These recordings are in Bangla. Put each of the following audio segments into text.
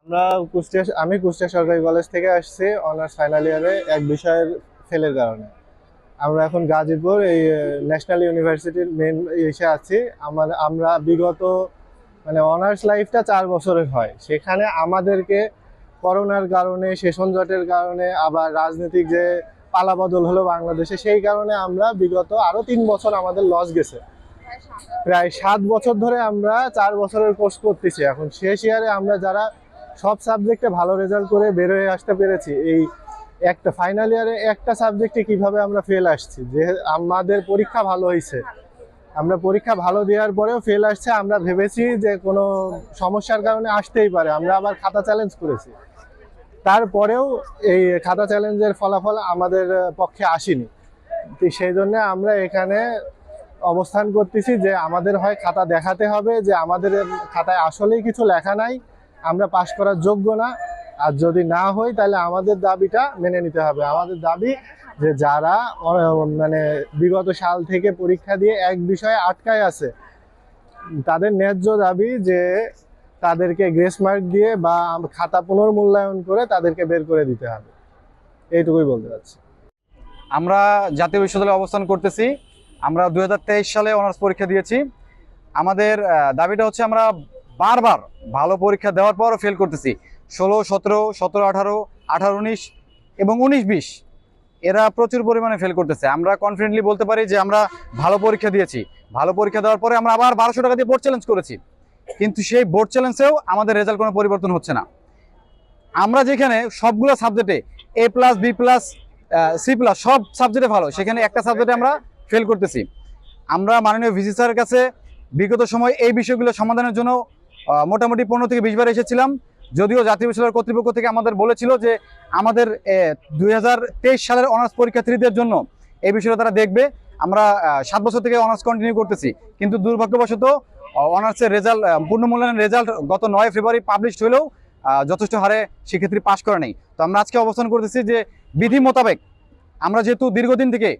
আমি কুষ্টিয়া সরকারি কলেজ থেকে আসছি অনার্স ফাইনাল ইয়ারে এক বিষয়ের ফেলের কারণে। আমরা এখন গাজীপুর এই ন্যাশনাল ইউনিভার্সিটির মেন এসে আছি। আমরা বিগত অনার্স লাইফটা 4 বছরের হয়, সেখানে আমাদেরকে করোনার কারণে, সেশন জটের কারণে, আবার রাজনৈতিক যে পালাবদল হলো বাংলাদেশে, সেই কারণে আমরা বিগত আরো 3 বছর আমাদের লস গেছে। প্রায় 7 বছর ধরে আমরা 4 বছরের কোর্স করতেছি। এখন শেষ ইয়ারে আমরা যারা সব সাবজেক্টে ভালো রেজাল্ট করে বের হয়ে আসতে পেরেছি, এই একটা ফাইনাল ইয়ারে একটা সাবজেক্টে কিভাবে আমরা ফেল আসছি। যে আমাদের পরীক্ষা ভালো হয়েছে, আমরা পরীক্ষা ভালো দেওয়ার পরেও ফেল আসছে। আমরা ভেবেছি যে কোনো সমস্যার কারণে আসতেই পারে, আমরা আবার খাতা চ্যালেঞ্জ করেছি, তারপরেও এই খাতা চ্যালেঞ্জের ফলাফল আমাদের পক্ষে আসেনি। সেই জন্য আমরা এখানে অবস্থান করতেছি যে আমাদের হয় খাতা দেখাতে হবে যে আমাদের খাতায় আসলেই কিছু লেখা নাই, আমরা পাশ করার যোগ্য না। আর যদি না হই তাহলে আমাদের দাবিটা মেনে নিতে হবে। আমাদের দাবি যে যারা বিগত সাল থেকে পরীক্ষা দিয়ে এক বিষয়ে আটকায় আছে, তাদের ন্যায্য দাবি যে তাদেরকে গ্রেস মার্ক দিয়ে বা খাতা পুনর্মূল্যায়ন করে তাদেরকে বের করে দিতে হবে। এইটুকুই বলতে চাচ্ছি। আমরা জাতীয় বিশ্ববিদ্যালয়ে অবস্থান করতেছি। আমরা 2023 সালে অনার্স পরীক্ষা দিয়েছি। আমাদের দাবিটা হচ্ছে আমরা বারবার ভালো পরীক্ষা দেওয়ার পরও ফেল করতেছি। 16, 17, 17, 18, 18, 19 এবং 19, 20 এরা প্রচুর পরিমাণে ফেল করতেছে। আমরা কনফিডেন্টলি বলতে পারি যে আমরা ভালো পরীক্ষা দিয়েছি। ভালো পরীক্ষা দেওয়ার পরে আমরা আবার 1200 টাকা দিয়ে বোর্ড চ্যালেঞ্জ করেছি, কিন্তু সেই বোর্ড চ্যালেঞ্জেও আমাদের রেজাল্ট কোনো পরিবর্তন হচ্ছে না। আমরা যেখানে সবগুলো সাবজেক্টে A+, B+, C+ সব সাবজেক্টে ভালো, সেখানে একটা সাবজেক্টে আমরা ফেল করতেছি। আমরা মাননীয় ভিসি স্যারের কাছে বিগত সময় এই বিষয়গুলো সমাধানের জন্য মোটামুটি 15 থেকে 20 বার এসেছিলাম। যদিও জাতীয় বিশ্ববিদ্যালয় কর্তৃপক্ষ থেকে আমাদের বলেছিল যে আমাদের 2023 সালের অনার্স পরীক্ষার্থীদের জন্য এই বিষয়টা তারা দেখবে। আমরা 7 বছর থেকে অনার্স কন্টিনিউ করতেছি, কিন্তু দুর্ভাগ্যবশত অনার্সের রেজাল্ট, পূর্ণমূল্যায়নের রেজাল্ট গত 9 ফেব্রুয়ারি পাবলিশড হলেও যথেষ্ট হারে শিক্ষার্থী পাশ করে নেই। তো আমরা আজকে অবস্থান করতেছি যে বিধি মোতাবেক আমরা যেহেতু দীর্ঘদিন থেকে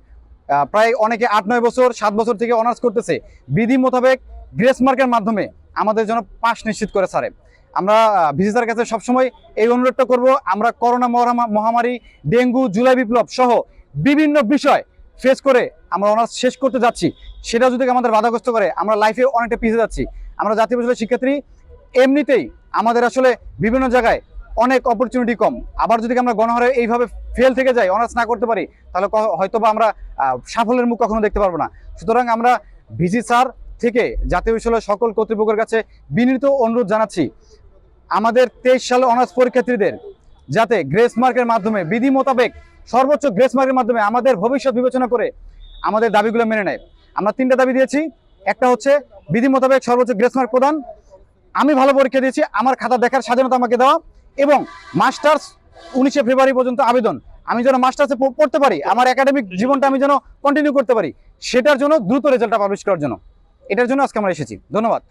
প্রায় অনেকে 8-9 বছর 7 বছর থেকে অনার্স করতেছে, বিধি মোতাবেক গ্রেস মার্কের মাধ্যমে আমাদের জন্য পাস নিশ্চিত করে স্যারে। আমরা ভিসি স্যারের কাছে সবসময় এই অনুরোধটা করব, আমরা করোনা মহামারী, ডেঙ্গু, জুলাই বিপ্লব সহ বিভিন্ন বিষয় ফেস করে আমরা অনার্স শেষ করতে যাচ্ছি। সেটা যদি আমাদের বাধাগ্রস্ত করে, আমরা লাইফে অনেকটা পিছিয়ে যাচ্ছি। আমরা জাতীয় বিশ্ববিদ্যালয়ের শিক্ষার্থী, এমনিতেই আমাদের আসলে বিভিন্ন জায়গায় অনেক অপরচুনিটি কম। আবার যদি আমরা গণহারে এইভাবে ফেল থেকে যাই, অনার্স না করতে পারি, তাহলে হয়তোবা আমরা সাফল্যের মুখ কখনো দেখতে পারবো না। সুতরাং আমরা ভিসি স্যার থেকে জাতীয় বিশ্ববিদ্যালয়ের সকল কর্তৃপক্ষের কাছে বিনীত অনুরোধ জানাচ্ছি, আমাদের 23 সালে অনার্স পরীক্ষার্থীদের যাতে গ্রেস মার্কের মাধ্যমে, বিধি মোতাবেক সর্বোচ্চ গ্রেস মার্কের মাধ্যমে আমাদের ভবিষ্যৎ বিবেচনা করে আমাদের দাবিগুলো মেনে নেয়। আমরা 3টা দাবি দিয়েছি। একটা হচ্ছে বিধি মোতাবেক সর্বোচ্চ গ্রেস মার্ক প্রদান, আমি ভালো পরীক্ষা দিয়েছি, আমার খাতা দেখার স্বাধীনতা আমাকে দেওয়া, এবং মাস্টার্স 19 ফেব্রুয়ারি পর্যন্ত আবেদন, আমি যেন মাস্টার্সে পড়তে পারি, আমার একাডেমিক জীবনটা আমি যেন কন্টিনিউ করতে পারি, সেটার জন্য দ্রুত রেজাল্টটা পাবলিশ করার জন্য, এটার জন্য আজকে আমরা এসেছি। ধন্যবাদ।